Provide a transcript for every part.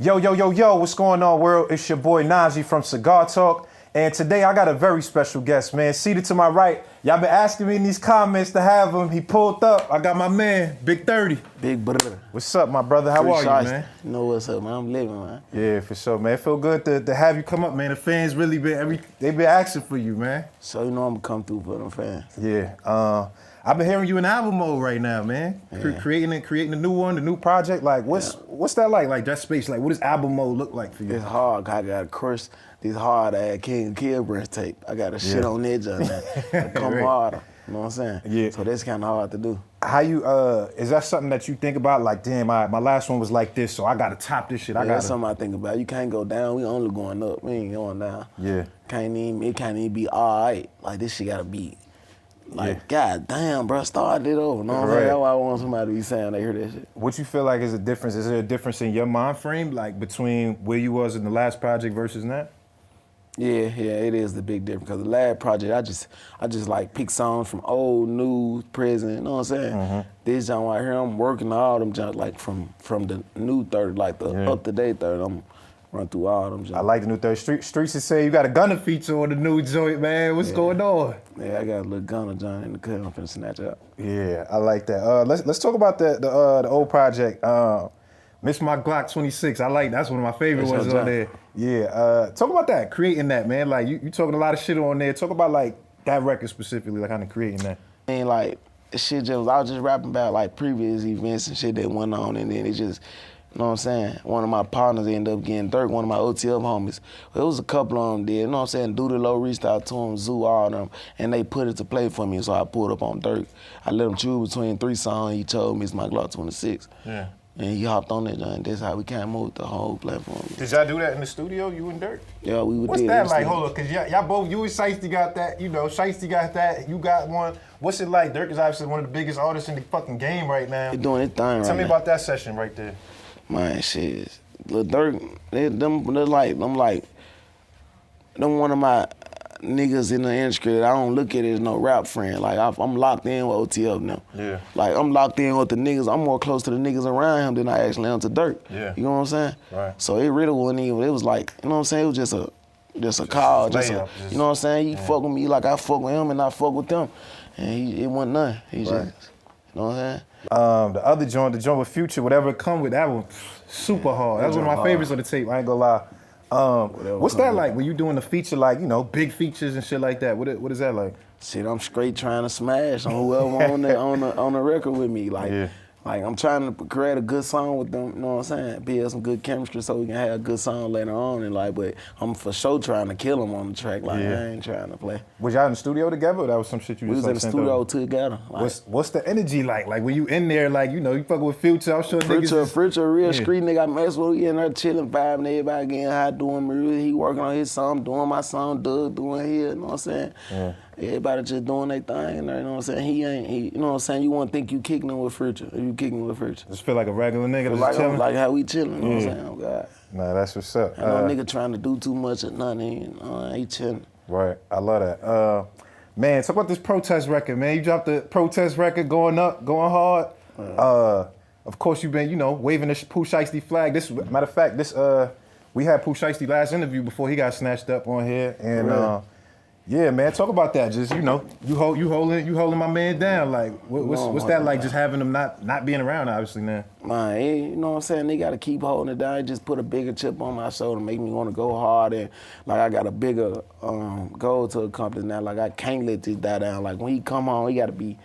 Yo, what's going on, world? It's your boy Najee from Cigar Talk. And today I got a very special guest, man. Seated to my right, y'all been asking me in these comments to have him. He pulled up. I got my man, BIG30. Big brother. What's up, my brother? How are you, man? You know what's up, man. I'm living, man. Yeah, for sure, man. It feel good to have you come up, man. The fans really they been asking for you, man. So you know I'm gonna come through for them fans. Yeah. I've been hearing you in album mode right now, man. Yeah. Creating a new one, the new project. Like, what's that like? Like that space. Like, what does album mode look like for you? It's hard. I gotta crush these hard ass King Kill breast tape. I gotta shit on edge on that. Come right. harder. You know what I'm saying? Yeah. So that's kind of hard to do. How you is that something that you think about? Like, damn, my last one was like this, so I gotta top this shit. That's something I think about. You can't go down. We only going up. We ain't going down. Yeah. It can't even be all right. Like this shit gotta be. Like, God damn, bro, start it over. No, right. That's why I want somebody to be saying they hear that shit. What you feel like is a difference? Is there a difference in your mind frame, like between where you was in the last project versus that? Yeah, it is the big difference. Because the last project, I just like pick songs from old, new, present. You know what I'm saying? Mm-hmm. This genre right here, I'm working all them genres, like from the new 30, like the up to date 30. I'm run through all them genres. I like the new 30. Streets is say you got a Gunna feature on the new joint, man. What's going on? Yeah, I got a little Gunna joint in the cut. I'm finna snatch out. Yeah, I like that. Let's talk about the old project. Miss My Glock 26. I like that's one of my favorite ones on there. Yeah. Talk about that, creating that, man. Like you talking a lot of shit on there. Talk about like that record specifically, like kind of creating that. I mean, like shit I was just rapping about like previous events and shit that went on, and then it just. You know what I'm saying? One of my partners ended up getting dirt, one of my OTF homies. It was a couple of them did, you know what I'm saying? Doodle Low reached out to him, Zoo, all of them, and they put it to play for me, so I pulled up on Dirk. I let him choose between 3 songs, he chose Miss My Glock 26. Yeah. And he hopped on that, and that's how we came up with the whole platform. Did y'all do that in the studio, you and Dirk? Yeah, we would. What's that like? Hold on, because y'all both, you and Shiesty got that, you know, Shiesty got that, you got one. What's it like? Dirk is obviously one of the biggest artists in the fucking game right now. He doing his thing right now. Tell me about that session right there. Man, shit. Lil Durk, them one of my niggas in the industry that I don't look at as no rap friend. Like, I'm locked in with OTF now. Yeah. Like, I'm locked in with the niggas. I'm more close to the niggas around him than I actually am to Durk. Yeah. You know what I'm saying? Right. So it really wasn't even, it was like, you know what I'm saying? It was just a call. You know what I'm saying? You fuck with me like I fuck with him and I fuck with them. And it wasn't nothing. He just, you know what I'm saying? The other joint, the joint with Future, whatever it come with, that one super hard. That's one of my favorites on the tape, I ain't gonna lie. What's that like when you doing the feature, like, you know, big features and shit like that? What is that like? Shit, I'm straight trying to smash on whoever on the record with me. Like I'm trying to create a good song with them, you know what I'm saying? Build some good chemistry so we can have a good song later on and like, but I'm for sure trying to kill them on the track. Like I ain't trying to play. Was y'all in the studio together or that was some shit you we just was in the studio together. Like, what's the energy like? Like when you in there, like, you know, you fucking with Future, I'm sure Future, a real street nigga I mess with, we in there chilling, vibing, everybody getting high, doing me. He working on his song, doing my song, Doug doing his, you know what I'm saying? Yeah. Everybody just doing their thing in there, you know what I'm saying? You know what I'm saying? You wouldn't think you kicking him with Future, if you kicking him with Future. Just feel like a regular nigga that's chilling? Like how we chilling, you know what I'm saying? Oh, God. Nah, that's what's up. Ain't no nigga trying to do too much or nothing, he chilling. Right, I love that. Man, talk about this protest record, man. You dropped the protest record, going up, going hard. Of course, you've been, you know, waving the Pooh Shiesty flag. Matter of fact, we had Pooh Shiesty last interview before he got snatched up on here, and yeah, man, talk about that. Just, you know, you holding my man down. Like, what's that like? Just having him not being around, obviously now. Man, you know what I'm saying? They gotta keep holding it down. Just put a bigger chip on my shoulder, make me want to go hard, and like I got a bigger goal to accomplish now. Like I can't let this die down. Like when he come on, he gotta be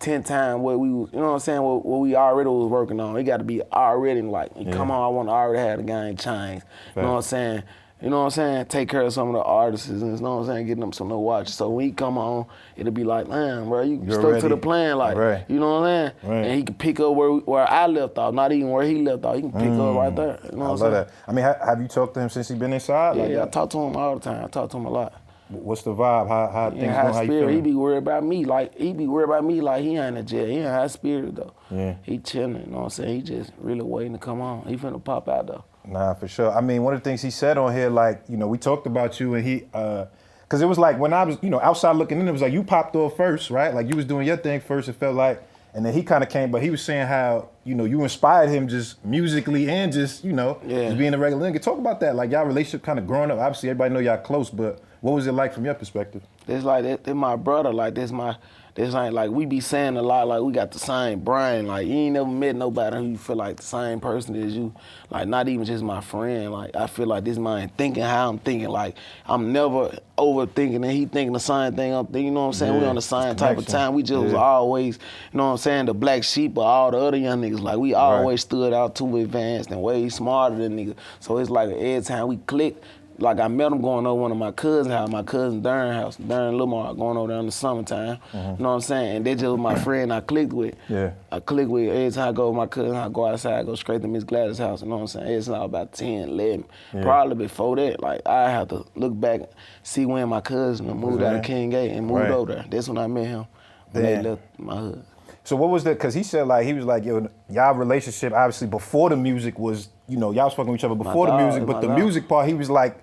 10 times what we, you know what I'm saying? What we already was working on. He gotta be already like, come on, I want to already have the game changed. You know what I'm saying? You know what I'm saying? Take care of some of the artists, and you know what I'm saying? Getting them some new watches. So when he come on, it'll be like, man, bro, you stuck to the plan, like, you know what I'm saying? Right. And he can pick up where I left off, not even where he left off. He can pick up right there. You know what I'm saying? I love that. I mean, have you talked to him since he been inside? Yeah, I talk to him all the time. I talk to him a lot. What's the vibe? How things going? How you feeling? He be worried about me. Like he ain't in jail. He ain't high spirit though. Yeah. He chilling. You know what I'm saying? He just really waiting to come on. He finna pop out though. Nah, for sure. I mean, one of the things he said on here, like, you know, we talked about you and he, cause it was like when I was, you know, outside looking in, it was like you popped off first, right? Like you was doing your thing first. It felt like, And then he kind of came, but he was saying how, you know, you inspired him just musically and just, you know, just being a regular nigga. Talk about that, like y'all relationship kind of growing up. Obviously, everybody know y'all close, but what was it like from your perspective? It's like, this my brother, like, this ain't like, we be saying a lot, like, we got the same brain. Like, you ain't never met nobody who you feel like the same person as you. Like, not even just my friend. Like, I feel like this man thinking how I'm thinking. Like, I'm never overthinking and he thinking the same thing I'm thinking. You know what I'm saying? We on the same type of time. We just was always, you know what I'm saying, the black sheep of all the other young niggas. Like, we always stood out too advanced and way smarter than niggas. So it's like every time we click, like I met him going over one of my cousin's house, my cousin Darren house, Darren Lamar, going over there in the summertime. You know what I'm saying? And they just was my friend I clicked with. I clicked with every time I go with my cousin, I go outside, I go straight to Miss Gladys' house, you know what I'm saying? It's now about 10, 11. Probably before that, like I have to look back, see when my cousin moved out of King Gate and moved over there. That's when I met him, when they left my hood. So what was that? Because he said like, he was like, yo, y'all relationship, obviously before the music was, you know, y'all was fucking with each other before the music, but the music part, he was like,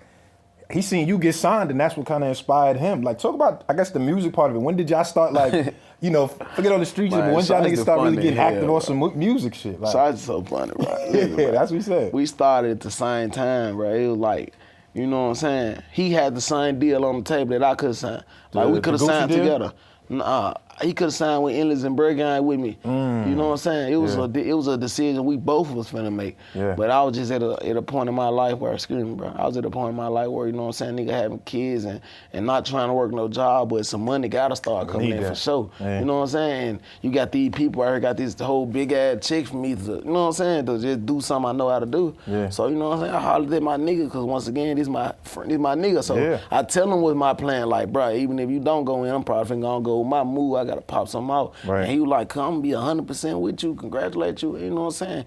he seen you get signed and that's what kind of inspired him. Like talk about, I guess the music part of it. When did y'all start like, you know, forget all the street shit, but when y'all niggas start really getting active on some music shit? Like, Sarge's so funny, bro. Yeah, that's what he said. We started at the same time, bro. It was like, you know what I'm saying? He had the same deal on the table that I could have signed. Like we could have signed together. Nah, he could have signed with Endless and Break Gang with me. You know what I'm saying? It was a decision we both was finna make. But I was just at a point in my life where, excuse me, bro, I was at a point in my life where, you know what I'm saying, nigga having kids and not trying to work no job, but some money gotta start coming in for sure. You know what I'm saying? And you got these people out here got this whole big ass check for me to, you know what I'm saying, to just do something I know how to do. So, you know what I'm saying? I hollered at my nigga, because once again, this my friend, this my nigga. So I tell him what my plan, like, bro, even if you don't go in, I'm probably gonna go with my move. I gotta pop something out. And he was like, come be 100% with you, congratulate you, you know what I'm saying?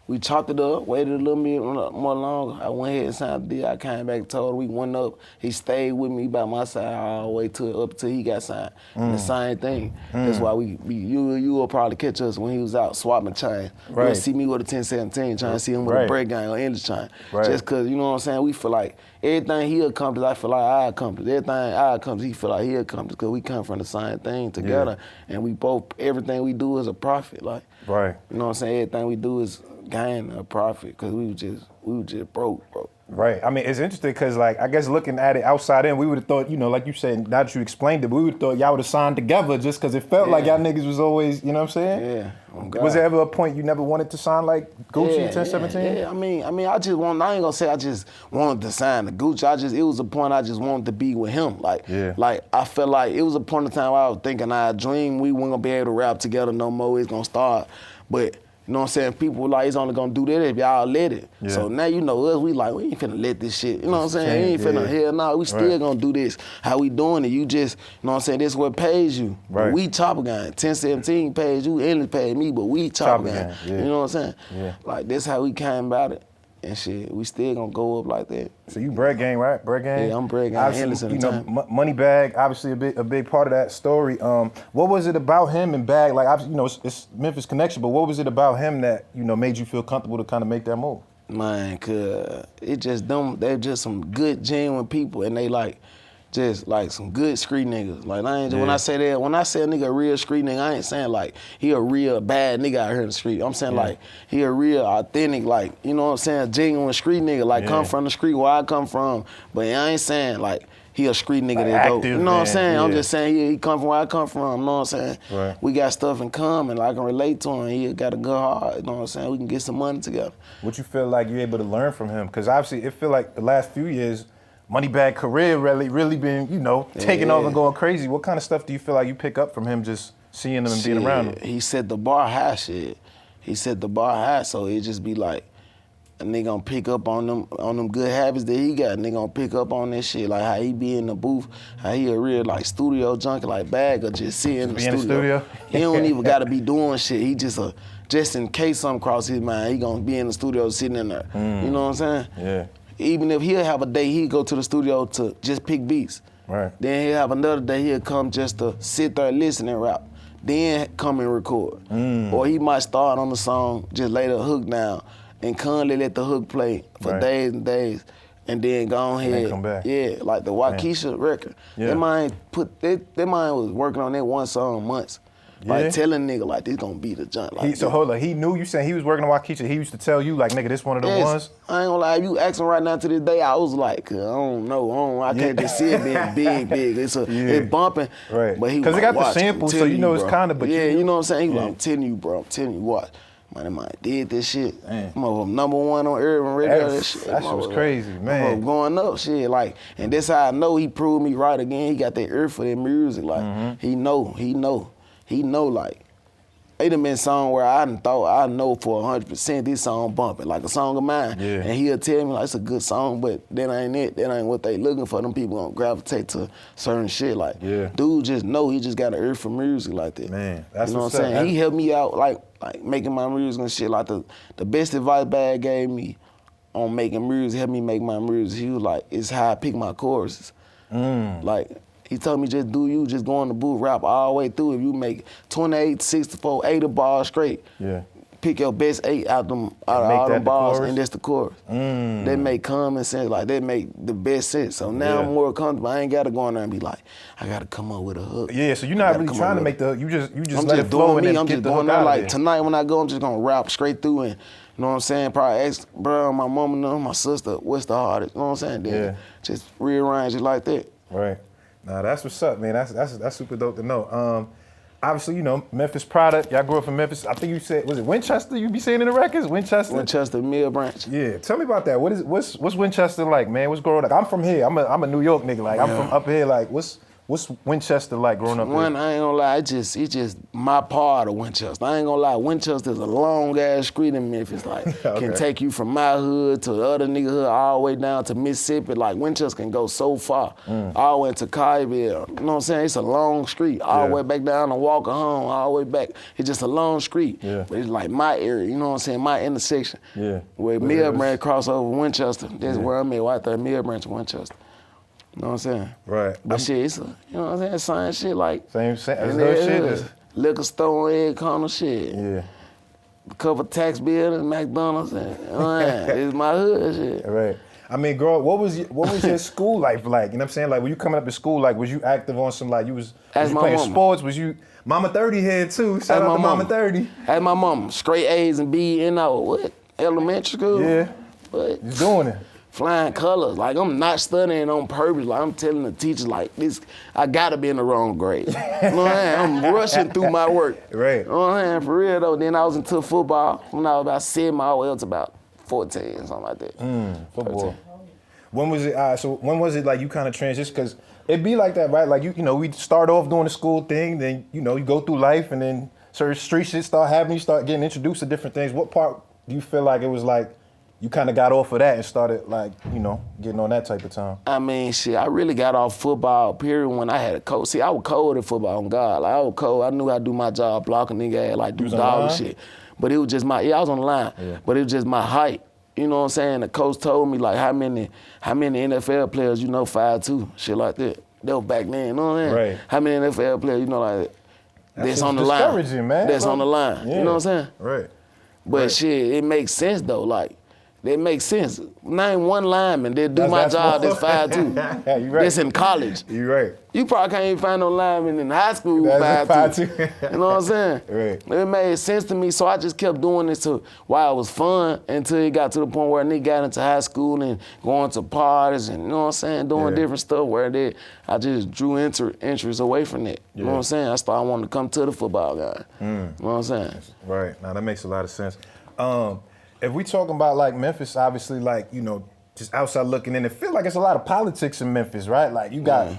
We chopped it up, waited a little bit more longer. I went ahead and signed the deal. I came back, told him we went up. He stayed with me by my side all the way up till he got signed. And the same thing. That's why you will probably catch us when he was out swapping chain. You'll see me with a 1017, trying to see him with a break gang or English chain. Just cause, you know what I'm saying, we feel like everything he accomplished, I feel like I accomplished. Everything I accomplished, he feel like he accomplished, cause we come from the same thing together. And we both, everything we do is a profit. Like, you know what I'm saying, everything we do is gain a profit, cause we were just broke. Right. I mean, it's interesting because, like, I guess looking at it outside in, we would have thought, you know, like you said, now that you explained it, we would have thought y'all would have signed together just because it felt like y'all niggas was always, you know what I'm saying? Was there ever a point you never wanted to sign like Gucci 1017? Yeah. I mean, I ain't gonna say I just wanted to sign the Gucci. It was a point I just wanted to be with him. Like, I felt like it was a point in time where I was thinking, I dreamed we weren't gonna be able to rap together no more. It's gonna start, but. You know what I'm saying? People were like, he's only gonna do that if y'all let it. So now you know us, we like, we ain't finna let this shit. You know what I'm saying? We ain't finna, hell no, we still gonna do this. How we doing it? You just, you know what I'm saying? This is what pays you. We Chopper Gang. 1017 pays you, Endless paid me, but we Chopper Gang. You know what I'm saying? Like, that's how we came about it. And shit, we still gonna go up like that. So you Bread Gang, right? Bread Gang? Yeah, I'm Bread Gang. Obviously, you know, Moneybagg, obviously a big part of that story. What was it about him and Bag? Like, you know, it's Memphis connection, but what was it about him that, you know, made you feel comfortable to kind of make that move? Man, cause it just them, they're just some good, genuine people, and they like, just like some good street niggas. Like I ain't when I say that, when I say a nigga a real street nigga, I ain't saying like he a real bad nigga out here in the street. I'm saying like he a real authentic, like, you know what I'm saying, genuine street nigga, like come from the street where I come from. But I ain't saying like he a street nigga that dope. You know what I'm saying? I'm just saying he come from where I come from, you know what I'm saying? We got stuff in common, like I can relate to him. He got a good heart, you know what I'm saying? We can get some money together. What you feel like you're able to learn from him? Because obviously it feel like the last few years, Moneybagg career really been, you know, taking off and going crazy. What kind of stuff do you feel like you pick up from him just seeing him and being around him? He set the bar high, shit. He set the bar high, so it just be like, a nigga gonna pick up on them good habits that he got. Nigga gonna pick up on that shit, like how he be in the booth, how he a real like studio junkie, like Bag or just sit in the studio. He don't even gotta be doing shit. He just in case something cross his mind, he gonna be in the studio sitting in there. You know what I'm saying? Yeah. Even if he'll have a day, he'll go to the studio to just pick beats. Then he'll have another day, he'll come just to sit there and listen and rap. Then come and record. Or he might start on the song, just lay the hook down, and constantly let the hook play for days and days, and then go ahead. And then come back. Yeah, like the Waukesha record. That man was working on that one song months. Like telling nigga like this gonna be the joint. Like So hold on, he knew you saying he was working on Waukesha. He used to tell you like, nigga, this one of the ones. I ain't gonna lie, if you asking right now to this day, I was like, I don't know, I can't just see it being big. It's bumping. Right. But he because was it got like, the sample, so you know it's kind of. But yeah, you know what I'm saying. He was like, I'm telling you, bro. I'm telling you what. Man, did this shit. I'm number one on urban radio. That shit was crazy, man. Going up, shit, like, and that's how I know he proved me right again. He got that ear for that music, like, he know, like. It done been song where I know for 100% this song bumping, like a song of mine. Yeah. And he'll tell me like it's a good song, but that ain't it. That ain't what they looking for. Them people gonna gravitate to certain shit. Like, dude just know he just got an ear for music like that. Man, that's you know what's what I'm saying? up. He helped me out like making my music and shit. Like the best advice Bag gave me on making music, helped me make my music. He was like, it's how I pick my choruses. Like, he told me just do you, just go on the booth, rap all the way through. If you make 28, 64, 80 bars straight, pick your best 8 out of all them bars, and that's the chorus. They make common sense, like they make the best sense. So now I'm more comfortable. I ain't gotta go in there and be like, I gotta come up with a hook. Yeah, so you're not really trying to make the hook. You just I'm let just it flow doing and me. I'm get just the going hook out there. Like of there. tonight when I go, I'm just gonna rap straight through and. You know what I'm saying? Probably ask, bro, my mama know, my sister, what's the hardest? You know what I'm saying? Then just rearrange it like that. Right. Nah, that's what's up, man. That's super dope to know. Obviously, you know, Memphis product. Y'all grew up in Memphis. I think you said, was it Winchester you be saying in the records? Winchester Mill Branch. Yeah. Tell me about that. What's Winchester like, man? What's growing up? I'm from here. I'm a New York nigga. Like, I'm from up here. Like, what's Winchester like growing up here? I ain't gonna lie, it's just my part of Winchester. I ain't gonna lie, Winchester is a long ass street in Memphis. Like, can take you from my hood to the other nigga hood all the way down to Mississippi. Like, Winchester can go so far. All the way to Kyville. You know what I'm saying? It's a long street. All the way back down to Walker home, all the way back. It's just a long street. But it's like my area, you know what I'm saying? My intersection. Where Mill Branch cross over Winchester. That's where I'm at, right there, Mill Branch, Winchester. You know what I'm saying? Right. But shit, it's you know what I'm saying? Same shit like. Same shit. Liquor store, egg corner shit. Yeah. Cover tax buildings, McDonald's, and it's my hood shit. Right. I mean, girl, what was your school life like? You know what I'm saying? Like, when you coming up in school, like, was you active on some, like, was you playing sports? Was you, Mama 30 here too. Shout out to Mama 30. That's my mama. Straight A's and B, what? Elementary school? Yeah. What? You doing it. Flying colors. Like, I'm not studying on purpose. Like, I'm telling the teachers, like, this, I gotta be in the wrong grade. You know what I'm saying? I'm rushing through my work. Right. You know what I'm saying? For real, though. Then I was into football when I was about 7 all the way up to about 14, something like that. Football. 13. When was it, so when was it, like, you kind of transitioned? Because it be like that, right? Like, you know, we start off doing the school thing, then, you know, you go through life, and then certain street shit start happening, you start getting introduced to different things. What part do you feel like it was like, you kind of got off of that and started, like, you know, getting on that type of time? I mean, shit, I really got off football, period, when I had a coach. See, I was cold at football, on God. Like, I was cold. I knew how to do my job, blocking nigga, like, do dog shit. But it was just I was on the line. But it was just my height. You know what I'm saying? The coach told me, like, how many NFL players, you know, 5'2", shit like that. That was back then, you know what I'm saying? Right. How many NFL players, you know, like, that's on the line. Discouraging, man. That's on the line. You know what I'm saying? Right. But shit, it makes sense, though, like. That makes sense. Name one lineman that do my job that's 5'2". Yeah, you right. That's in college. You right. You probably can't even find no lineman in high school 5'2". You know what I'm saying? Right. It made sense to me, so I just kept doing this while it was fun until it got to the point where a nigga got into high school and going to parties and, you know what I'm saying, doing different stuff where I just drew interest away from that. You know what I'm saying? I started wanting to come to the football guy. You know what I'm saying? Right. Now, that makes a lot of sense. If we talking about, like, Memphis, obviously, like, you know, just outside looking in, it feel like it's a lot of politics in Memphis, right? Like, you got,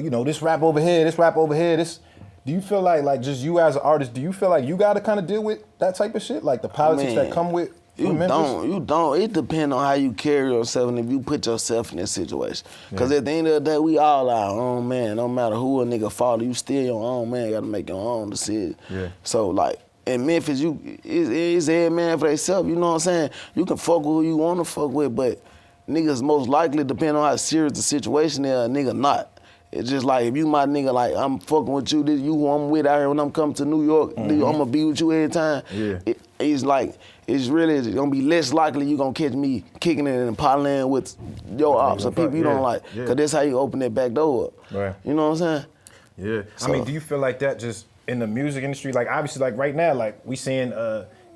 you know, this rap over here, this. Do you feel like just you as an artist, do you feel like you got to kind of deal with that type of shit? Like the politics that come with Memphis? You don't. It depends on how you carry yourself and if you put yourself in that situation. Because at the end of the day, we all our own man. No matter who a nigga follow, you still your own man. You got to make your own decision. Yeah. So, like, in Memphis, it's every man for themselves, you know what I'm saying? You can fuck with who you want to fuck with, but niggas most likely, depending on how serious the situation is, a nigga not. It's just like, if you my nigga, like, I'm fucking with you, this you who I'm with out here when I'm coming to New York, I'm gonna be with you every time. Yeah. It's like, it's really gonna be less likely you gonna catch me kicking it and parlaying with your ops or people you don't like. Cause that's how you open that back door up. Right. You know what I'm saying? Yeah. So, I mean, do you feel like that just, in the music industry? Like obviously, like right now, like we seeing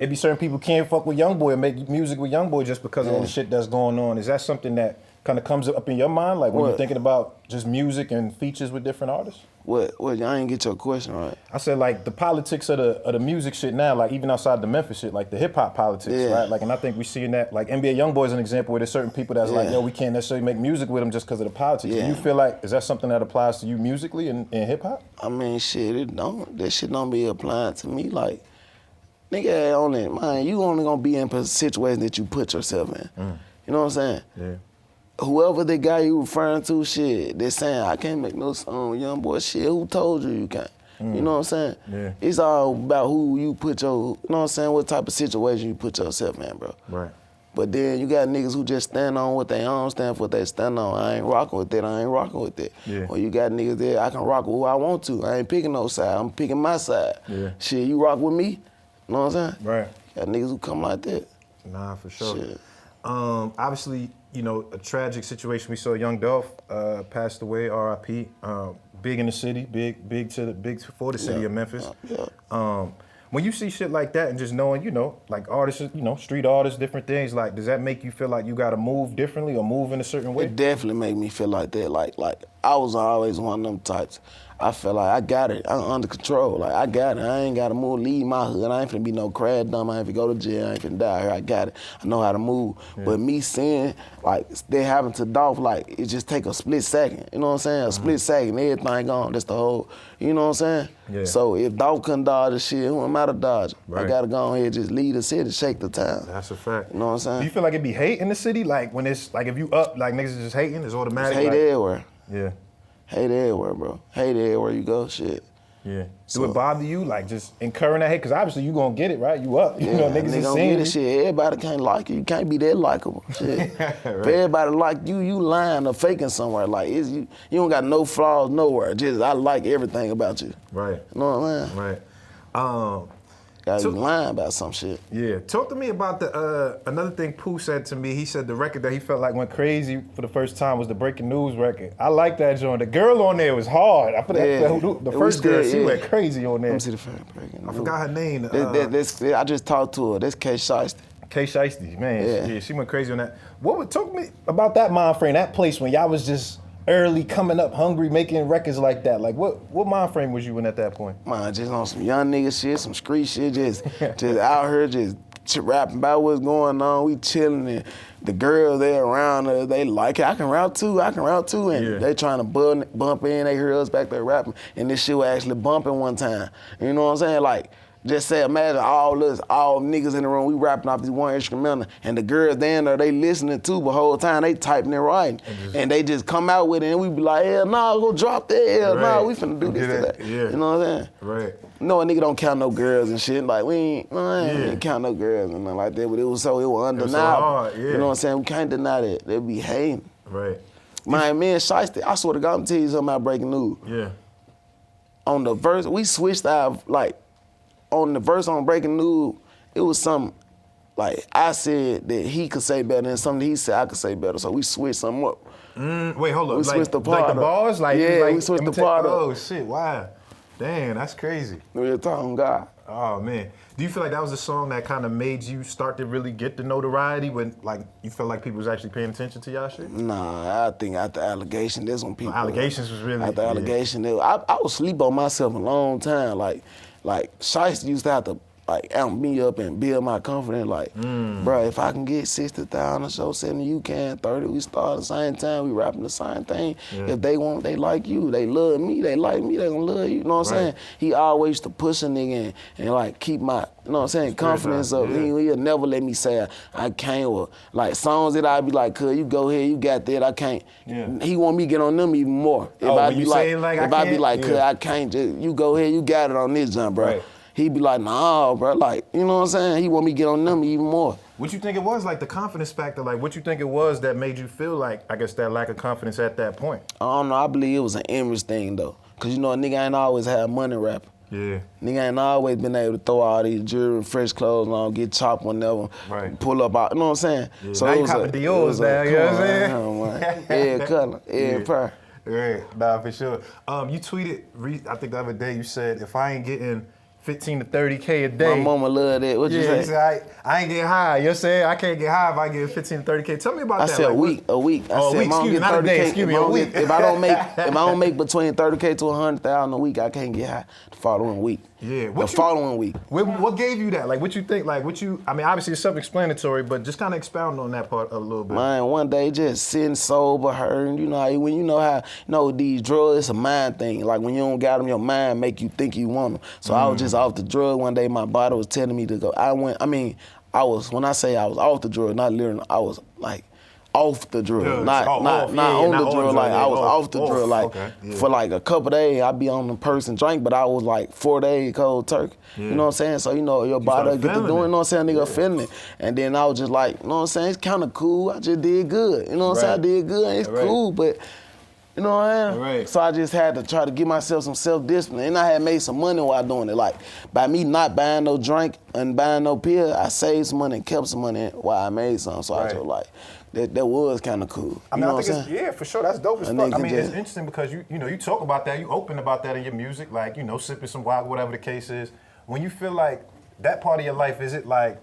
it be certain people can't fuck with Young Boy or make music with Young Boy just because of all the shit that's going on. Is that something that kind of comes up in your mind, like when you're thinking about just music and features with different artists? What? I didn't get your question right. I said like the politics of the music shit now, like even outside the Memphis shit, like the hip hop politics, right? Like, and I think we seeing that, like NBA YoungBoy is an example where there's certain people that's like, yo, we can't necessarily make music with them just because of the politics. Do you feel like, is that something that applies to you musically in hip hop? I mean, shit, it don't. That shit don't be applying to me. Like, nigga, only, man, you only gonna be in situations that you put yourself in. You know what I'm saying? Yeah. Whoever the guy you referring to, shit, they're saying, I can't make no song with Young Boy. Shit, who told you can't? You know what I'm saying? Yeah. It's all about who you put your, you know what I'm saying, what type of situation you put yourself in, bro. Right. But then you got niggas who just stand on what they own, stand for what they stand on. I ain't rocking with that, I ain't rocking with that. Yeah. Or you got niggas there, I can rock with who I want to. I ain't picking no side, I'm picking my side. Yeah. Shit, you rock with me? You know what I'm saying? Right. Got niggas who come like that. Nah, for sure. Shit. Obviously, you know, a tragic situation. We saw Young Dolph passed away, R.I.P. Big in the city, big for the city of Memphis. When you see shit like that and just knowing, you know, like artists, you know, street artists, different things, like, does that make you feel like you gotta move differently or move in a certain way? It definitely make me feel like that. Like I was always one of them types. I feel like I got it. I'm under control. Like I got it. I ain't gotta move, leave my hood. I ain't finna be no crash dumb. I ain't finna go to jail. I ain't finna die here. I got it. I know how to move. Yeah. But me seeing like they having to Dolph, like it just take a split second. You know what I'm saying? A split second, everything gone. That's the whole. You know what I'm saying? Yeah. So if Dolph couldn't dodge the shit, who am I to dodge? Right. I gotta go ahead and just lead the city, shake the town. That's a fact. You know what I'm saying? Do you feel like it be hate in the city? Like when it's like if you up, like niggas is just hating, it's automatic. It's hate everywhere. Yeah. Hate everywhere, bro. Hate everywhere you go, shit. Yeah. So, do it bother you, like just incurring that hate? Because obviously you gonna get it, right? You up. You know, niggas is seeing it. Shit. Everybody can't like you. You can't be that likable. Shit. Right. If everybody like you, you lying or faking somewhere. Like you don't got no flaws nowhere. Just I like everything about you. Right. You know what I'm saying? Right. Gotta be lying about some shit. Yeah. Talk to me about the another thing Pooh said to me. He said the record that he felt like went crazy for the first time was the Breaking News record. I like that joint. The girl on there was hard. I put the first girl, she went crazy on there. Let me see the first Breaking News. I forgot her name. I just talked to her. That's K Shiesty. K Shiesty, man. Yeah, she went crazy on that. Talk to me about that mind frame, that place when y'all was just early, coming up hungry, making records like that. Like, what mind frame was you in at that point? Man, just on some young nigga shit, some street shit, just out here, just rapping about what's going on. We chilling, and the girls they around us, they like it. I can rap too, and they trying to bump in. They hear us back there rapping, and this shit was actually bumping one time. You know what I'm saying? Like, just say, imagine all niggas in the room, we rapping off this one instrumental, and the girls down there, they listening too, but the whole time they typing and writing. And they just come out with it, and we be like, hell nah, go drop that, hell nah, we finna do this to that. Yeah. You know what I'm saying? Right. No, a nigga don't count no girls and shit. Like, we ain't count no girls and nothing like that, but it was undeniable. So hard, you know what I'm saying? We can't deny that. They be hating. Right. Man, me and Shiesty, I swear to God, I'm tell you something about Breaking News. Yeah. On the verse, we switched out, like, on the verse on Breaking News, it was something, like, I said that he could say better and something he said I could say better, so we switched something up. Wait, hold up. We switched the part like the bars? Like, yeah, we switched the part up. Oh, shit, wow. Damn, that's crazy. We're talking God. Oh, man. Do you feel like that was a song that kind of made you start to really get the notoriety when, like, you felt like people was actually paying attention to y'all shit? Nah, I think after Allegation, that's when people... Allegations was really... After Allegation, I was sleep on myself a long time, like Shiesty used to have to like amp me up and build my confidence. Like, bro, if I can get 60,000 a show, 70 you can, 30 we start at the same time, we rapping the same thing. Yeah. If they want, they like you, they love me, they like me, they gonna love you. You know what I'm saying? He always used to push a nigga and like keep my, you know what I'm saying, confidence up. Yeah. He'll never let me say I can't. Or like songs that I be like, cuz you go ahead, you got that, I can't. Yeah. He want me to get on them even more. If I be like, cuz I can't, just, you go ahead, you got it on this jump, bro. Right. He be like, nah, bro, like, you know what I'm saying? He want me to get on them even more. What you think it was, like the confidence factor? Like, what you think it was that made you feel like, I guess, that lack of confidence at that point? I don't know, I believe it was an image thing, though. Cause you know, a nigga ain't always had money rapping. Yeah. Nigga ain't always been able to throw all these jewelry and fresh clothes on, get chopped whenever, pull up out, you know what I'm saying? Yeah. So now you copping Dior's now, you know what I'm saying? Yeah, color, yeah, pair. Right, nah, for sure. You tweeted, I think the other day, you said, if I ain't getting 15 to 30K a day. My mama love that. What you say? You said, I ain't getting high. You're saying I can't get high if I get 15 to 30K. Tell me about that. I said like, a week. I said, a week, excuse me, not a day, excuse me, a week. If I don't make between 30K to 100,000 a week, I can't get high the following week. Yeah. Following week. What gave you that? Like, what you think? Like, I mean, obviously it's self-explanatory, but just kind of expound on that part a little bit. Man, one day just sitting sober, hurting. You know how these drugs, it's a mind thing. Like when you don't got them, your mind make you think you want them. So I was just off the drug one day. My body was telling me to go. When I say I was off the drug, not literally, I was like off the drug, not on the drug. Like I was off the drug, like for like a couple days. I be on the person drink, but I was like 4 days cold turkey. You know what I'm saying? So your body get to doing. You know what I'm saying? Nigga feeling it, and then I was just like, you know what I'm saying? It's kind of cool. I just did good. You know what I'm saying? I did good. It's cool, but. You know what I mean? Right. So I just had to try to give myself some self-discipline. And I had made some money while doing it. Like, by me not buying no drink and buying no pill, I saved some money and kept some money while I made some. So I just like, that was kind of cool. I mean, I think yeah, for sure. That's dope as fuck. I mean, it's interesting because you talk about that, you open about that in your music, like, sipping some wild, whatever the case is. When you feel like that part of your life, is it like,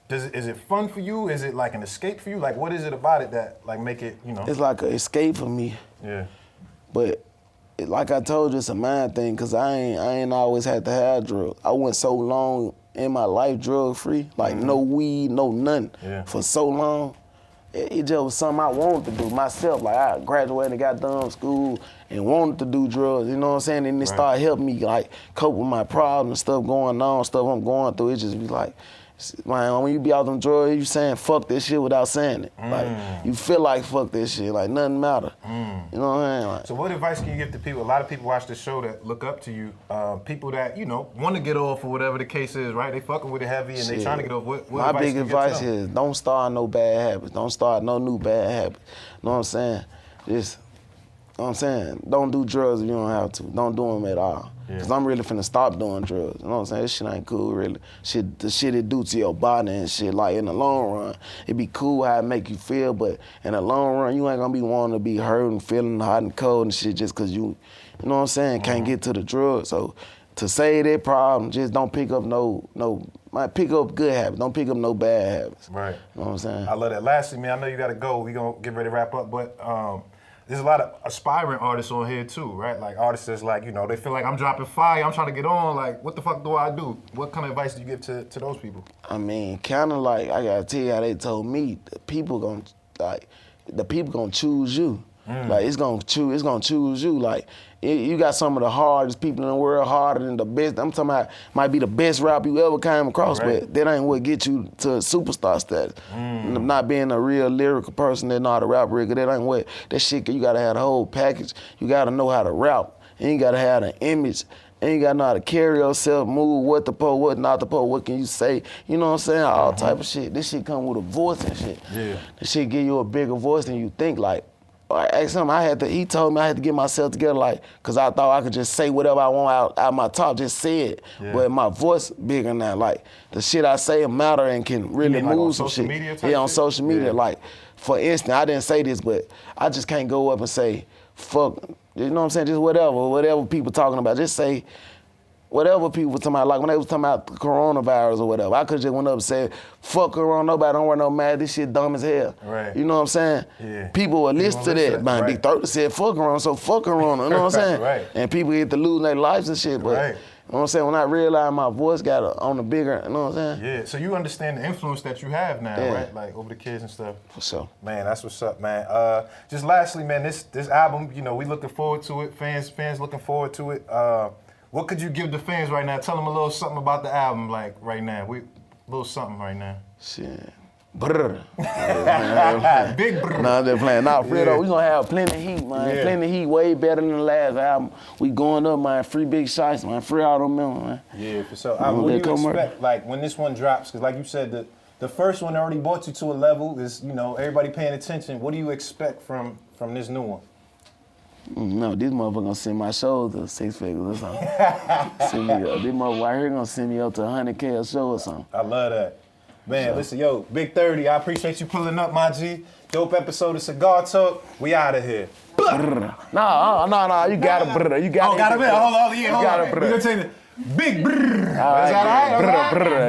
is it fun for you? Is it like an escape for you? Like, what is it about it that like make it, It's like an escape for me. Yeah. But like I told you, it's a mind thing, cause I ain't always had to have drugs. I went so long in my life drug-free, like no weed, no nothing, for so long. It just was something I wanted to do myself. Like I graduated, got done school, and wanted to do drugs. You know what I'm saying? And it started helping me like cope with my problems, stuff going on, stuff I'm going through. It just be like. Man, when you be out them drugs, you saying fuck this shit without saying it. Like, you feel like fuck this shit, like nothing matter. You know what I mean? Like, so what advice can you give to people? A lot of people watch this show that look up to you, people that, want to get off or whatever the case is, right? They fucking with it heavy and they trying to get off. What my advice big advice is don't start no bad habits. Don't start no new bad habits. You know what I'm saying? Just, you know what I'm saying? Don't do drugs if you don't have to. Don't do them at all. Cause I'm really finna stop doing drugs. You know what I'm saying? This shit ain't cool, really. The shit it do to your body and shit, like in the long run, it be cool how it make you feel, but in the long run, you ain't gonna be wanting to be hurt and feeling hot and cold and shit just cause you know what I'm saying, can't get to the drugs. So to save that problem, just don't pick up pick up good habits. Don't pick up no bad habits. Right. You know what I'm saying? I love that. Lastly, man, I know you gotta go. We gonna get ready to wrap up, but there's a lot of aspiring artists on here too, right? Like artists that's like, they feel like I'm dropping fire, I'm trying to get on, like what the fuck do I do? What kind of advice do you give to those people? I mean, kind of like, I gotta tell you how they told me, the people gonna choose you. Like it's gonna choose you. Like you got some of the hardest people in the world, harder than the best. I'm talking about might be the best rap you ever came across, but that ain't what get you to superstar status. Not being a real lyrical person that know how to rap real good, that ain't what. That shit, you gotta have the whole package. You gotta know how to rap, and you gotta have the image, and you gotta know how to carry yourself, move, what to put, what not to put, what can you say, you know what I'm saying? All type of shit. This shit come with a voice and shit. Yeah. This shit give you a bigger voice than you think. Like, I asked him, he told me I had to get myself together, like, cause I thought I could just say whatever I want out my top, just say it. Yeah. But my voice bigger now, like, the shit I say matter and can really move some shit. On social media, like, for instance, I didn't say this, but I just can't go up and say, fuck, you know what I'm saying, just whatever people talking about, just say, whatever people were talking about, like when they was talking about coronavirus or whatever, I could just went up and said, fuck corona, nobody don't wear no mask, this shit dumb as hell. Right. You know what I'm saying? Yeah. People will listen to that. Man, BIG30 said fuck corona, so fuck corona, you know what I'm saying? Right. And people get to lose their lives and shit, but you know what I'm saying? When I realized my voice got on the bigger, you know what I'm saying? Yeah, so you understand the influence that you have now, right? Like over the kids and stuff. For sure. Man, that's what's up, man. Just lastly, man, this album, we looking forward to it. Fans looking forward to it. What could you give the fans right now? Tell them a little something about the album, like right now. A little something right now. Shit. Brr. Big brr. Nah, they're playing. Nah, for real though, we gonna have plenty of heat, man. Yeah. Plenty of heat, way better than the last album. We going up, man. Free Big Shiesty, man. Free all them men, man. Yeah, for sure. What do you expect, like, when this one drops? Because like you said, the first one already brought you to a level. Is everybody paying attention. What do you expect from this new one? No, this motherfucker gonna send my show to 6 figures or something. This motherfucker right here gonna send me up to 100K a show or something. I love that. Man, listen, yo, BIG30, I appreciate you pulling up, my G. Dope episode of Cigar Talk. We out of here. No, you got it, brother. You got it. Oh, got it, man. Hold on, You got it, We brother. gonna take the big brrr. Is All right, that all right? brother.